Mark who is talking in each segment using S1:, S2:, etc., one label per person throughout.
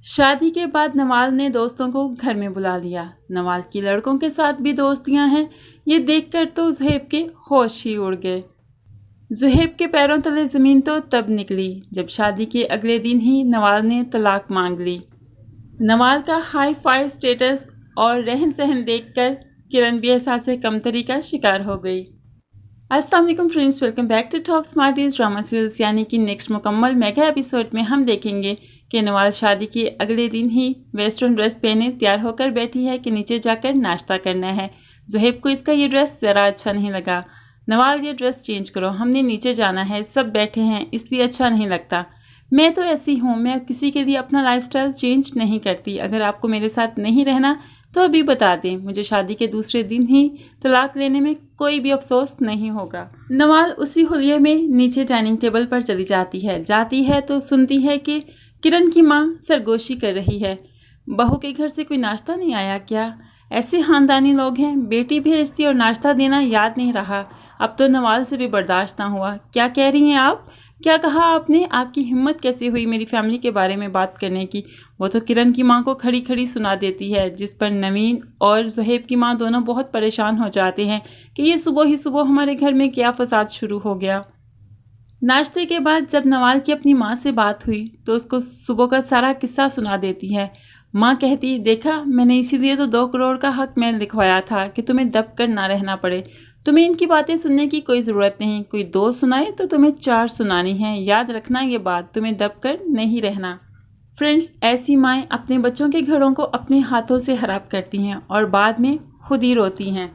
S1: शादी के बाद नवाल ने दोस्तों को घर में बुला लिया। नवाल की लड़कों के साथ भी दोस्तियां हैं। ये देखकर तो ज़ुहैब के होश ही उड़ गए। ज़ुहैब के पैरों तले ज़मीन तो तब निकली जब शादी के अगले दिन ही नवाल ने तलाक मांग ली। नवाल का हाई फाई स्टेटस और रहन सहन देखकर किरण भी एहसास कमतरी का शिकार हो गई। अस्सलाम वालेकुम friends, welcome back to Top Smarties drama serials. यानी कि नेक्स्ट मुकम्मल मेगा एपिसोड में हम देखेंगे कि नवाल शादी के अगले दिन ही वेस्टर्न ड्रेस पहने तैयार होकर बैठी है कि नीचे जाकर नाश्ता करना है। ज़ुहैब को इसका ये ड्रेस ज़रा अच्छा नहीं लगा। नवाल, ये ड्रेस चेंज करो, हमने नीचे जाना है, सब बैठे हैं इसलिए अच्छा नहीं लगता। मैं तो ऐसी हूँ, मैं किसी के लिए अपना लाइफस्टाइल चेंज नहीं करती। अगर आपको मेरे साथ नहीं रहना तो अभी बता दें, मुझे शादी के दूसरे दिन ही तलाक लेने में कोई भी अफसोस नहीं होगा। नवाल उसी हुलिये में नीचे डाइनिंग टेबल पर चली जाती है तो सुनती है कि किरण की माँ सरगोशी कर रही है। बहू के घर से कोई नाश्ता नहीं आया क्या? ऐसे खानदानी लोग हैं, बेटी भेजती और नाश्ता देना याद नहीं रहा। अब तो नवाल से भी बर्दाश्त ना हुआ। क्या कह रही हैं आप? क्या कहा आपने? आपकी हिम्मत कैसे हुई मेरी फैमिली के बारे में बात करने की? वो तो किरण की माँ को खड़ी खड़ी सुना देती है, जिस पर नवीन और ज़ुहैब की माँ दोनों बहुत परेशान हो जाते हैं कि ये सुबह ही सुबह हमारे घर में क्या फसाद शुरू हो गया। नाश्ते के बाद जब नवाल की अपनी माँ से बात हुई तो उसको सुबह का सारा किस्सा सुना देती है। माँ कहती, देखा, मैंने इसीलिए तो 2 करोड़ का हक मैं लिखवाया था कि तुम्हें दब कर ना रहना पड़े। तुम्हें इनकी बातें सुनने की कोई ज़रूरत नहीं। कोई 2 सुनाए तो तुम्हें 4 सुनानी है। याद रखना ये बात, तुम्हें दब कर नहीं रहना। फ्रेंड्स, ऐसी माएँ अपने बच्चों के घरों को अपने हाथों से खराब करती हैं और बाद में खुद ही रोती हैं।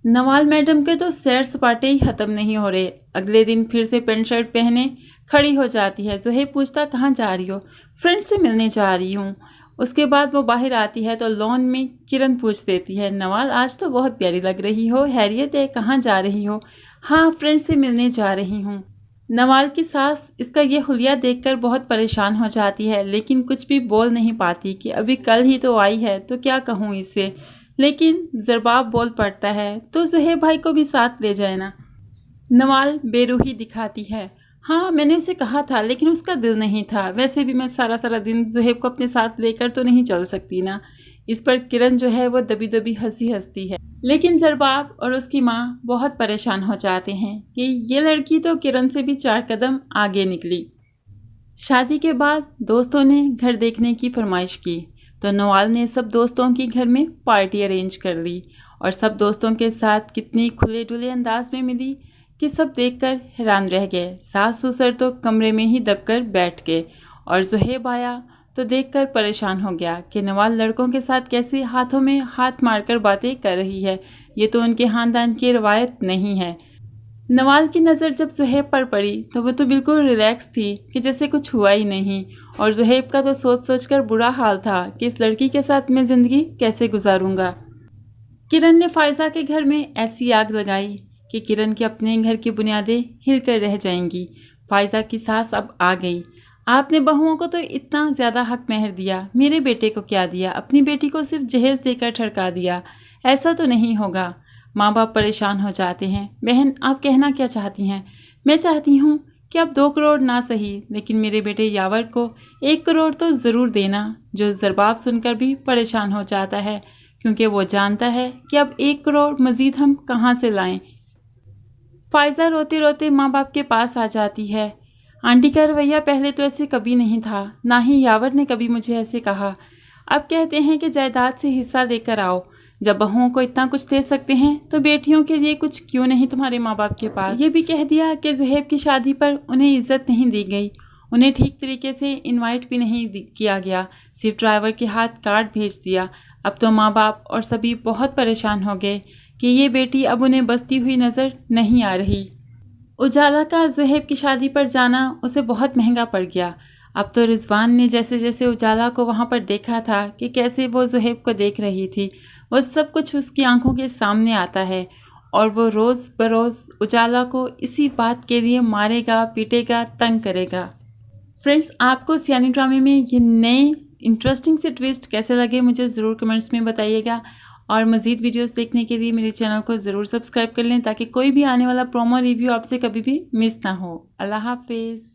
S1: नवाल मैडम के तो सैर सपाटे ही ख़त्म नहीं हो रहे। अगले दिन फिर से पेंट शर्ट पहने खड़ी हो जाती है। ज़ुहैब पूछता, कहाँ जा रही हो? फ्रेंड से मिलने जा रही हूँ। उसके बाद वो बाहर आती है तो लॉन में किरण पूछ देती है, नवाल आज तो बहुत प्यारी लग रही हो, हैरियत है, कहाँ जा रही हो? हाँ, फ्रेंड से मिलने जा रही हूँ। नवाल की सास इसका ये हुलिया देखकर बहुत परेशान हो जाती है, लेकिन कुछ भी बोल नहीं पाती कि अभी कल ही तो आई है तो क्या कहूँ इसे। लेकिन ज़रबाब बोल पड़ता है, तो ज़ुहैब भाई को भी साथ ले जाए ना। नवाल बेरूही दिखाती है, हाँ मैंने उसे कहा था लेकिन उसका दिल नहीं था। वैसे भी मैं सारा सारा दिन ज़ुहैब को अपने साथ लेकर तो नहीं चल सकती ना। इस पर किरण जो है वो दबी दबी हंसी हंसती है। लेकिन ज़रबाब और उसकी माँ बहुत परेशान हो जाते हैं कि ये लड़की तो किरण से भी 4 कदम आगे निकली। शादी के बाद दोस्तों ने घर देखने की फरमाइश की तो नवाल ने सब दोस्तों की घर में पार्टी अरेंज कर ली और सब दोस्तों के साथ कितनी खुले डुले अंदाज में मिली कि सब देखकर हैरान रह गए। सास ससुर तो कमरे में ही दबकर बैठ गए और ज़ुहैब आया तो देखकर परेशान हो गया कि नवाल लड़कों के साथ कैसे हाथों में हाथ मारकर बातें कर रही है। ये तो उनके ख़ानदान की रवायत नहीं है। नवाल की नज़र जब ज़ुहैब पर पड़ी तो वो तो बिल्कुल रिलैक्स थी कि जैसे कुछ हुआ ही नहीं। और ज़ुहैब का तो सोच सोच कर बुरा हाल था कि इस लड़की के साथ मैं ज़िंदगी कैसे गुजारूंगा। किरण ने फ़ायज़ा के घर में ऐसी आग लगाई कि किरण के अपने घर की बुनियादें हिलकर रह जाएंगी। फ़ायज़ा की सास अब आ गई। आपने बहुओं को तो इतना ज़्यादा हक महर दिया, मेरे बेटे को क्या दिया? अपनी बेटी को सिर्फ जहेज़ देकर ठड़का दिया। ऐसा तो नहीं होगा। माँ बाप परेशान हो जाते हैं। बहन, आप कहना क्या चाहती हैं? मैं चाहती हूँ कि आप 2 करोड़ ना सही लेकिन मेरे बेटे यावर को 1 करोड़ तो ज़रूर देना। जो ज़रबाब सुनकर भी परेशान हो जाता है क्योंकि वो जानता है कि अब 1 करोड़ मज़ीद हम कहाँ से लाएं। फ़ायज़ा रोते रोते माँ बाप के पास आ जाती है। आंटी का रवैया पहले तो ऐसे कभी नहीं था, ना ही यावर ने कभी मुझे ऐसे कहा। अब कहते हैं कि जायदाद से हिस्सा लेकर आओ। जब बहुओं को इतना कुछ दे सकते हैं तो बेटियों के लिए कुछ क्यों नहीं तुम्हारे माँ बाप के पास? ये भी कह दिया कि ज़ुहैब की शादी पर उन्हें इज्जत नहीं दी गई, उन्हें ठीक तरीके से इनवाइट भी नहीं किया गया, सिर्फ ड्राइवर के हाथ कार्ड भेज दिया। अब तो माँ बाप और सभी बहुत परेशान हो गए कि ये बेटी अब उन्हें बसती हुई नज़र नहीं आ रही। उजाला का ज़ुहैब की शादी पर जाना उसे बहुत महंगा पड़ गया। अब तो रिजवान ने जैसे जैसे उजाला को वहाँ पर देखा था कि कैसे वो ज़ुहैब को देख रही थी, वो सब कुछ उसकी आंखों के सामने आता है और वो रोज़ बरोज़ उजाला को इसी बात के लिए मारेगा, पीटेगा, तंग करेगा। फ्रेंड्स, आपको सियानी ड्रामे में ये नए इंटरेस्टिंग से ट्विस्ट कैसे लगे मुझे ज़रूर कमेंट्स में बताइएगा और मज़ीद वीडियोस देखने के लिए मेरे चैनल को ज़रूर सब्सक्राइब कर लें ताकि कोई भी आने वाला प्रोमो रिव्यू आपसे कभी भी मिस ना हो। अल्लाह हाफिज़।